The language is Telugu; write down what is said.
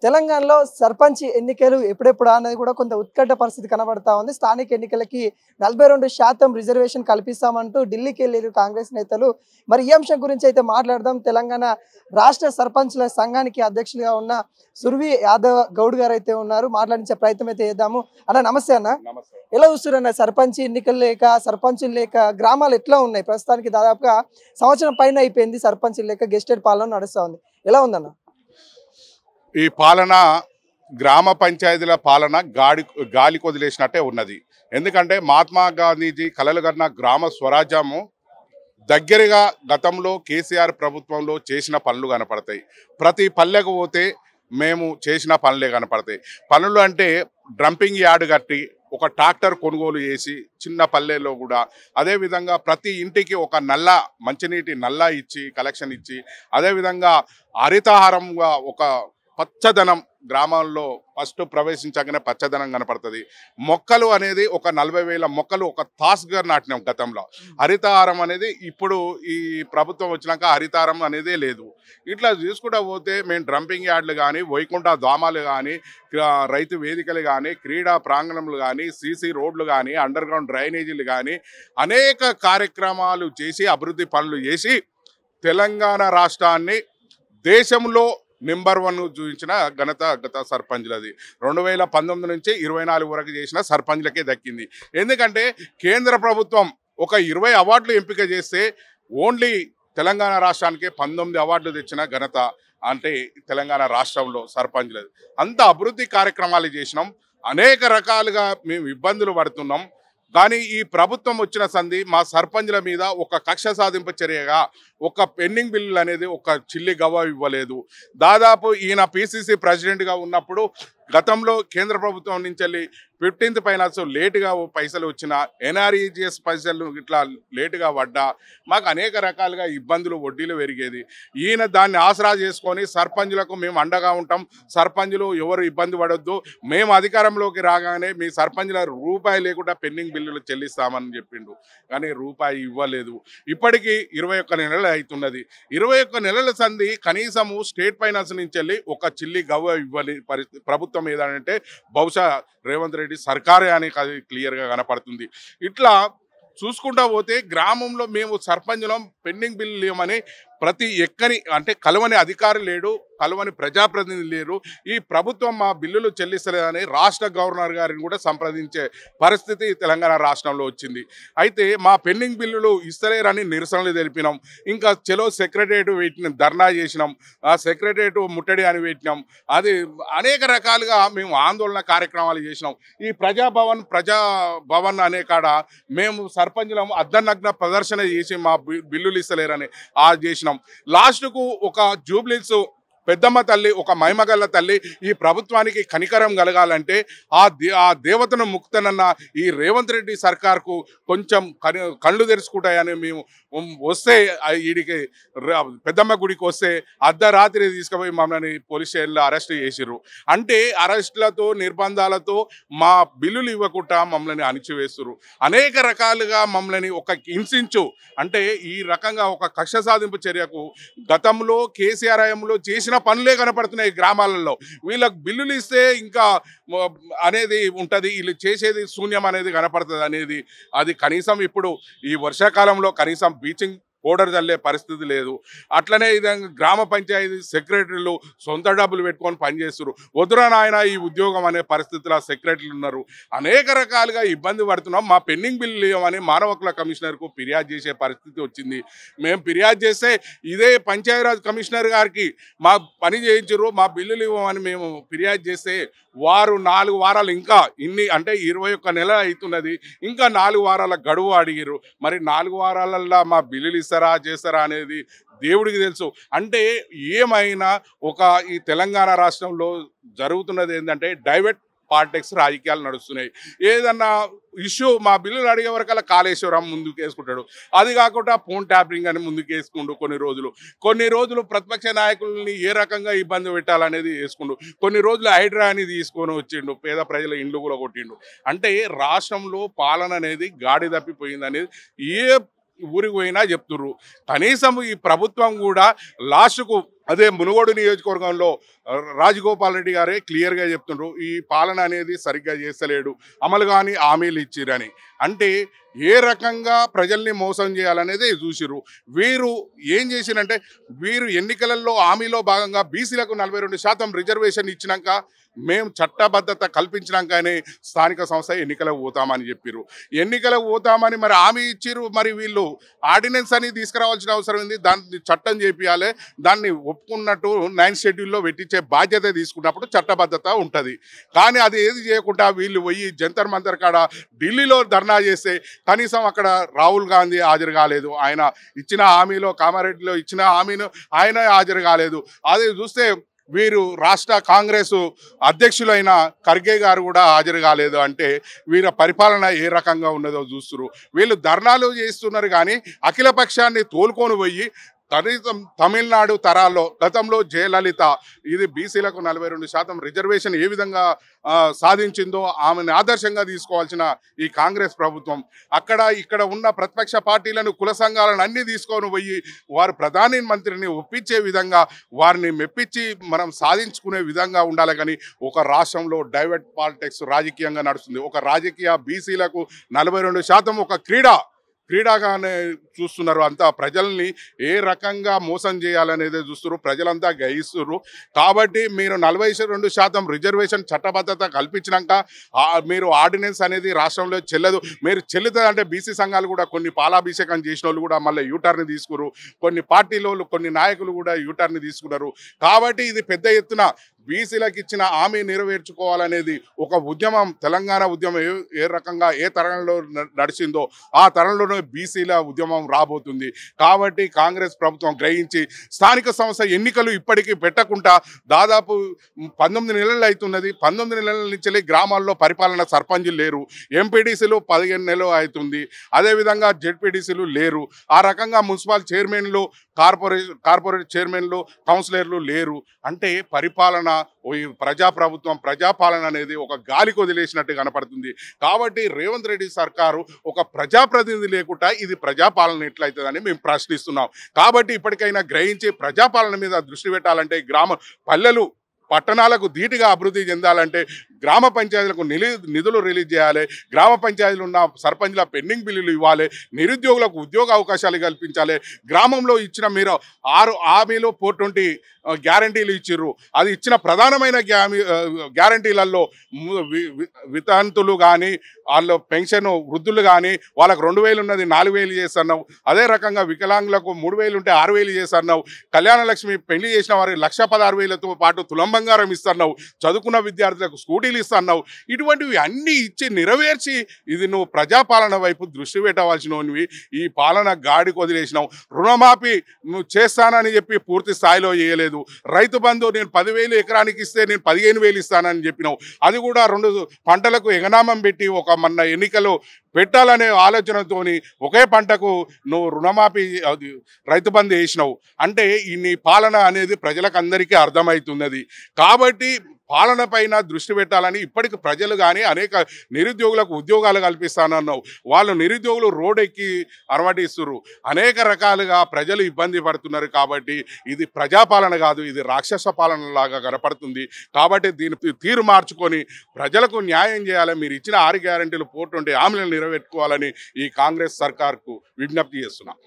తెలంగాణలో సర్పంచ్ ఎన్నికలు ఎప్పుడెప్పుడు అనేది కూడా కొంత ఉత్కంఠ పరిస్థితి కనబడతా ఉంది. స్థానిక ఎన్నికలకి 42% రిజర్వేషన్ కల్పిస్తామంటూ ఢిల్లీకి వెళ్ళారు కాంగ్రెస్ నేతలు. మరి ఈ అంశం గురించి అయితే మాట్లాడదాం. తెలంగాణ రాష్ట్ర సర్పంచ్ల సంఘానికి అధ్యక్షులుగా ఉన్న సుర్వి యాదవ్ గౌడ్ గారు అయితే ఉన్నారు. మాట్లాడించే ప్రయత్నం అయితే చేద్దాము. అన్న నమస్తే అన్న. ఎలా చూస్తున్నారు సర్పంచ్ ఎన్నికలు లేక, సర్పంచులు లేక గ్రామాలు ఎట్లా ఉన్నాయి? ప్రస్తుతానికి దాదాపుగా సంవత్సరం పైన అయిపోయింది. సర్పంచులు లేక గెస్టెడ్ పాలన నడుస్తూ ఉంది. ఎలా ఉందన్న ఈ పాలన? గ్రామ పంచాయతీల పాలన గాలి కొదిలేసినట్టే ఉన్నది. ఎందుకంటే మహాత్మా గాంధీజీ కలలు కన్న గ్రామ స్వరాజ్యము దగ్గరగా గతంలో కేసీఆర్ ప్రభుత్వంలో చేసిన పనులు కనపడతాయి. ప్రతి పల్లెకు పోతే మేము చేసిన పనులే కనపడతాయి. పనులు అంటే డంపింగ్ యార్డ్ కట్టి ఒక ట్రాక్టర్ కొనుగోలు చేసి చిన్న పల్లెల్లో కూడా, అదేవిధంగా ప్రతి ఇంటికి ఒక మంచినీటి నల్లా ఇచ్చి కలెక్షన్ ఇచ్చి, అదేవిధంగా హరితహారంగా ఒక పచ్చదనం గ్రామాల్లో ఫస్ట్ ప్రవేశించగానే పచ్చదనం కనపడుతుంది. మొక్కలు అనేది ఒక 40,000 మొక్కలు ఒక తాస్గా నాటినాం గతంలో. హరితహారం అనేది ఇప్పుడు ఈ ప్రభుత్వం వచ్చినాక హరితహారం అనేదే లేదు. ఇట్లా చూసుకుంటూ పోతే మేము డంపింగ్ యార్డ్లు కానీ, వైకుంఠ ధామాలు కానీ, రైతు వేదికలు కానీ, క్రీడా ప్రాంగణములు కానీ, సీసీ రోడ్లు కానీ, అండర్ గ్రౌండ్ డ్రైనేజీలు కానీ అనేక కార్యక్రమాలు చేసి అభివృద్ధి పనులు చేసి తెలంగాణ రాష్ట్రాన్ని దేశంలో నెంబర్ 1 చూపించిన ఘనత గత సర్పంచ్లది. 2019 నుంచి 24 వరకు చేసిన సర్పంచ్లకే దక్కింది. ఎందుకంటే కేంద్ర ప్రభుత్వం ఒక 20 అవార్డులు ఎంపిక చేస్తే ఓన్లీ తెలంగాణ రాష్ట్రానికే 19 అవార్డులు తెచ్చిన ఘనత అంటే తెలంగాణ రాష్ట్రంలో సర్పంచ్లది. అంత అభివృద్ధి కార్యక్రమాలు చేసినాం. అనేక రకాలుగా మేము ఇబ్బందులు పడుతున్నాం. కానీ ఈ ప్రభుత్వం వచ్చిన సంధి మా సర్పంచ్ల మీద ఒక కక్ష సాధింపు చర్యగా ఒక పెండింగ్ బిల్లులు అనేది ఒక చిల్లి గవ్వ ఇవ్వలేదు. దాదాపు ఈయన పిసిసి ప్రెసిడెంట్గా ఉన్నప్పుడు గతంలో కేంద్ర ప్రభుత్వం నుంచి వెళ్ళి 15th ఫైనాన్స్ లేటుగా పైసలు వచ్చిన, ఎన్ఆర్ఈజిఎస్ పైసలు ఇట్లా లేటుగా పడ్డా మాకు అనేక రకాలుగా ఇబ్బందులు, వడ్డీలు పెరిగేది. ఈయన దాన్ని ఆసరా చేసుకొని సర్పంచులకు మేము అండగా ఉంటాం, సర్పంచులు ఎవరు ఇబ్బంది పడొద్దు, మేము అధికారంలోకి రాగానే మీ సర్పంచుల రూపాయి లేకుండా పెండింగ్ బిల్లులు చెల్లిస్తామని చెప్పిండు. కానీ రూపాయి ఇవ్వలేదు. ఇప్పటికీ 21 నెలలు అవుతున్నది. 21 నెలల సంధి కనీసము స్టేట్ ఫైనాన్స్ నుంచి వెళ్ళి ఒక చిల్లి గవ్వ ఇవ్వని ప్రభుత్వం ఏదంటే బహుశా రేవంత్ రెడ్డి సర్కారే అని క్లియర్గా కనపడుతుంది. ఇట్లా చూసుకుంటా పోతే గ్రామంలో మేము సర్పంచులం పెండింగ్ బిల్లు లేమని ప్రతి ఎక్కని అంటే కలవని అధికారి లేడు, కలవని ప్రజాప్రతినిధి లేరు. ఈ ప్రభుత్వం మా బిల్లులు చెల్లిస్తలేదని రాష్ట్ర గవర్నర్ గారిని కూడా సంప్రదించే పరిస్థితి తెలంగాణ రాష్ట్రంలో వచ్చింది. అయితే మా పెండింగ్ బిల్లులు ఇస్తలేరని నిరసనలు తెలిపినాం. ఇంకా చెలో సెక్రటరియట్ పెట్టిన ధర్నా చేసినాం, ఆ సెక్రటరియట్ ముట్టడి అని పెట్టినాం. అది అనేక రకాలుగా మేము ఆందోళన కార్యక్రమాలు చేసినాం. ఈ ప్రజాభవన్ అనే కాడ మేము సర్పంచులం అర్ధనగ్న ప్రదర్శన చేసి మా బిల్లులు ఇస్తలేరని చేసినాం. లాస్ట్కు ఒక జూబ్లీస్ పెద్దమ్మ తల్లి, ఒక మైమగల్ల తల్లి ఈ ప్రభుత్వానికి కనికరం కలగాలంటే ఆ దేవతను ముక్తనన్న ఈ రేవంత్ రెడ్డి సర్కార్కు కొంచెం కళ్ళు తెరుచుకుంటాయని మేము వస్తే వీడికి పెద్దమ్మ గుడికి వస్తే అర్ధరాత్రి తీసుకుపోయి మమ్మల్ని పోలీస్ స్టేషన్లో అరెస్ట్ చేసిర్రు. అంటే అరెస్టులతో నిర్బంధాలతో మా బిల్లులు ఇవ్వకుండా మమ్మల్ని అణిచివేస్తున్నారు. అనేక రకాలుగా మమ్మల్ని ఒక హింసించు అంటే ఈ రకంగా ఒక కక్ష సాధింపు చర్యకు గతంలో కేసీఆర్ హయాంలో చేసిన పనులే కనపడుతున్నాయి. గ్రామాలలో వీళ్ళకి బిల్లులు ఇస్తే ఇంకా అనేది ఉంటుంది, వీళ్ళు చేసేది శూన్యం అనేది కనపడుతుంది అనేది. అది కనీసం ఇప్పుడు ఈ వర్షాకాలంలో కనీసం బీచింగ్ పౌడర్ చల్లే పరిస్థితి లేదు. అట్లనే విధంగా గ్రామ పంచాయతీ సెక్రటరీలు సొంత డబ్బులు పెట్టుకొని పనిచేస్తారు. వద్దురా నాయన ఈ ఉద్యోగం అనే పరిస్థితిలో సెక్రటరీలు ఉన్నారు. అనేక రకాలుగా ఇబ్బంది పడుతున్నాం. మా పెండింగ్ బిల్లు ఇవ్వమని మానవ హక్కుల కమిషనర్కు ఫిర్యాదు చేసే పరిస్థితి వచ్చింది. మేము ఫిర్యాదు చేస్తే ఇదే పంచాయతీరాజ్ కమిషనర్ గారికి మా పని చేయించరు, మా బిల్లులు ఇవ్వమని మేము ఫిర్యాదు చేస్తే వారు 4 వారాలు ఇంకా ఇన్ని అంటే 21 నెలలు అవుతున్నది, ఇంకా 4 వారాల గడువు అడిగారు. మరి 4 వారాలల్లో మా బిల్లులు చేస్తారా అనేది దేవుడికి తెలుసు. అంటే ఏమైనా ఈ తెలంగాణ రాష్ట్రంలో జరుగుతున్నది ఏంటంటే డైవర్ట్ పాలిటిక్స్, రాజకీయాలు నడుస్తున్నాయి. ఏదన్నా ఇష్యూ మా బిల్లులు అడిగే వరకల్లా కాళేశ్వరం ముందుకు వేసుకుంటాడు, అది కాకుండా ఫోన్ ట్యాపింగ్ అని ముందుకు వేసుకుంటూ కొన్ని రోజులు ప్రతిపక్ష నాయకుల్ని ఏ రకంగా ఇబ్బంది పెట్టాలనేది వేసుకుంటూ కొన్ని రోజులు హైడ్రా అని తీసుకొని వచ్చిండు, పేద ప్రజల ఇండ్లు కూడా కొట్టిండు. అంటే రాష్ట్రంలో పాలన అనేది గాడి తప్పిపోయింది అనేది ఏ ఊరికి పోయినా చెప్తుర్రు. కనీసం ఈ ప్రభుత్వం కూడా లాస్ట్కు అదే మునుగోడు నియోజకవర్గంలో రాజగోపాల్ రెడ్డి గారే క్లియర్గా చెప్తుండ్రు ఈ పాలన అనేది సరిగ్గా చేస్తలేడు, అమలు కానీ హామీలు ఇచ్చిరని. అంటే ఏ రకంగా ప్రజల్ని మోసం చేయాలనేది చూసిరు. వీరు ఏం చేసిరంటే వీరు ఎన్నికలలో హామీలో భాగంగా బీసీలకు 42% రిజర్వేషన్ ఇచ్చినాక మేము చట్టబద్ధత కల్పించినాకనే స్థానిక సంస్థ ఎన్నికలకు పోతామని చెప్పిరు. ఎన్నికలకు పోతామని మరి హామీ ఇచ్చిరు, మరి వీళ్ళు ఆర్డినెన్స్ అని తీసుకురావాల్సిన అవసరం ఉంది, దాన్ని చట్టం చేపియాలి, దాన్ని ఒప్పుకున్నట్టు 9th షెడ్యూల్లో పెట్టించే బాధ్యత తీసుకున్నప్పుడు చట్టబద్ధత ఉంటుంది. కానీ అది ఏది చేయకుండా వీళ్ళు పోయి జంతర్ మంతర్ కాడ ఢిల్లీలో ధర్నా చేస్తే కనీసం అక్కడ రాహుల్ గాంధీ హాజరు కాలేదు, ఆయన ఇచ్చిన హామీలో కామారెడ్డిలో ఇచ్చిన హామీను ఆయన హాజరు కాలేదు. అదే చూస్తే వీరు రాష్ట్ర కాంగ్రెస్ అధ్యక్షులైన ఖర్గే గారు కూడా హాజరు కాలేదు. అంటే వీరి పరిపాలన ఏ రకంగా ఉన్నదో చూస్తున్నారు. వీళ్ళు ధర్నాలు చేస్తున్నారు కానీ అఖిల పక్షాన్ని తోలుకొని పోయి కనీసం తమిళనాడు తరాల్లో గతంలో జయలలిత ఇది బీసీలకు 42% రిజర్వేషన్ ఏ విధంగా సాధించిందో ఆమెను ఆదర్శంగా తీసుకోవాల్సిన ఈ కాంగ్రెస్ ప్రభుత్వం ఇక్కడ ఉన్న ప్రతిపక్ష పార్టీలను కుల సంఘాలను అన్ని తీసుకొని పోయి వారు ప్రధాని మంత్రిని ఒప్పించే విధంగా వారిని మెప్పించి మనం సాధించుకునే విధంగా ఉండాలి. కానీ ఒక రాష్ట్రంలో డైవర్ట్ పాలిటిక్స్ రాజకీయంగా నడుస్తుంది. ఒక రాజకీయ బీసీలకు 42% ఒక క్రీడాగానే చూస్తున్నారు. అంతా ప్రజల్ని ఏ రకంగా మోసం చేయాలనేది చూస్తున్నారు, ప్రజలంతా గ్రహిస్తున్నారు. కాబట్టి మీరు 42% రిజర్వేషన్ చట్టబద్ధత కల్పించినాక మీరు ఆర్డినెన్స్ అనేది రాష్ట్రంలో చెల్లదు. మీరు చెల్లుతుందంటే బీసీ సంఘాలు కూడా కొన్ని పాలాభిషేకం చేసిన వాళ్ళు కూడా మళ్ళీ యూటర్ని తీసుకున్నారు, కొన్ని పార్టీలో కొన్ని నాయకులు కూడా యూటర్ని తీసుకున్నారు. కాబట్టి ఇది పెద్ద ఎత్తున బీసీలకు ఇచ్చిన హామీ నెరవేర్చుకోవాలనేది ఒక ఉద్యమం, తెలంగాణ ఉద్యమం ఏ రకంగా ఏ తరంలో నడిచిందో ఆ తరంలోనే బీసీల ఉద్యమం రాబోతుంది. కాబట్టి కాంగ్రెస్ ప్రభుత్వం గ్రహించి స్థానిక సంస్థ ఎన్నికలు ఇప్పటికీ పెట్టకుండా దాదాపు 19 నెలలు అవుతున్నది. 19 నెలల నుంచి గ్రామాల్లో పరిపాలన సర్పంచులు లేరు, ఎంపీడీసీలు 15 నెలలు అవుతుంది, అదేవిధంగా జెడ్పీడీసీలు లేరు. ఆ రకంగా మున్సిపల్ చైర్మన్లు, కార్పొరేట్ చైర్మన్లు, కౌన్సిలర్లు లేరు. అంటే పరిపాలన ప్రజాప్రభుత్వం ప్రజాపాలన అనేది ఒక గాలికి వదిలేసినట్టు కనపడుతుంది. కాబట్టి రేవంత్ రెడ్డి సర్కారు ఒక ప్రజాప్రతినిధి లేకుండా ఇది ప్రజాపాలన ఎట్లయితుందని మేము ప్రశ్నిస్తున్నాం. కాబట్టి ఇప్పటికైనా గ్రహించి ప్రజాపాలన మీద దృష్టి పెట్టాలంటే పల్లెలు పట్టణాలకు ధీటుగా అభివృద్ధి చెందాలంటే గ్రామ పంచాయతీలకు నిధులు రిలీజ్ చేయాలి, గ్రామ పంచాయతీలు ఉన్న సర్పంచ్ల పెండింగ్ బిల్లులు ఇవ్వాలి, నిరుద్యోగులకు ఉద్యోగ అవకాశాలు కల్పించాలి. గ్రామంలో ఇచ్చిన మీరు 6 హామీలు 420 గ్యారంటీలు ఇచ్చిర్రు. అది ఇచ్చిన ప్రధానమైన గ్యారంటీలలో వితంతులు కానీ వాళ్ళు పెన్షన్ వృద్ధులు కానీ వాళ్ళకు 2000 ఉన్నది 4000 చేస్తున్నావు, అదే రకంగా వికలాంగులకు 3000 ఉంటే 6000 చేస్తున్నావు, కళ్యాణ లక్ష్మి పెళ్లి చేసిన వారికి 1,16,000తో పాటు తులం బంగారం ఇస్తున్నావు, చదువుకున్న విద్యార్థులకు స్కూటీలు ఇస్తున్నావు. ఇటువంటివి అన్నీ ఇచ్చి నెరవేర్చి ఇది నువ్వు ప్రజాపాలన వైపు దృష్టి పెట్టవలసినవి. ఈ పాలన గాడికి వదిలేసినావు. రుణమాఫీ నువ్వు చేస్తానని చెప్పి పూర్తి స్థాయిలో చేయలేదు. రైతు బంధు నేను 10,000 ఎకరానికి ఇస్తే నేను 15,000 ఇస్తానని చెప్పినావు. అది కూడా 2 పంటలకు ఎగనామం పెట్టి ఒక మొన్న ఎన్నికలు పెట్టాలనే ఆలోచనతోని ఒకే పంటకు నువ్వు రుణమాఫీ రైతు బంధు వేసినావు. అంటే ఈ నీ పాలన అనేది ప్రజలకు అందరికీ అర్థమవుతున్నది. కాబట్టి పాలన పైన దృష్టి పెట్టాలని ఇప్పటికి ప్రజలు కానీ అనేక నిరుద్యోగులకు ఉద్యోగాలు కల్పిస్తానన్నావు. వాళ్ళు నిరుద్యోగులు రోడ్ ఎక్కి అరవటిస్తున్నారు, అనేక రకాలుగా ప్రజలు ఇబ్బంది పడుతున్నారు. కాబట్టి ఇది ప్రజాపాలన కాదు, ఇది రాక్షస పాలన లాగా కనపడుతుంది. కాబట్టి దీని తీరు మార్చుకొని ప్రజలకు న్యాయం చేయాలి. మీరు ఇచ్చిన 6 గ్యారెంటీలు 420 హామీలను నెరవేర్చుకోవాలని ఈ కాంగ్రెస్ సర్కార్కు విజ్ఞప్తి చేస్తున్నాం.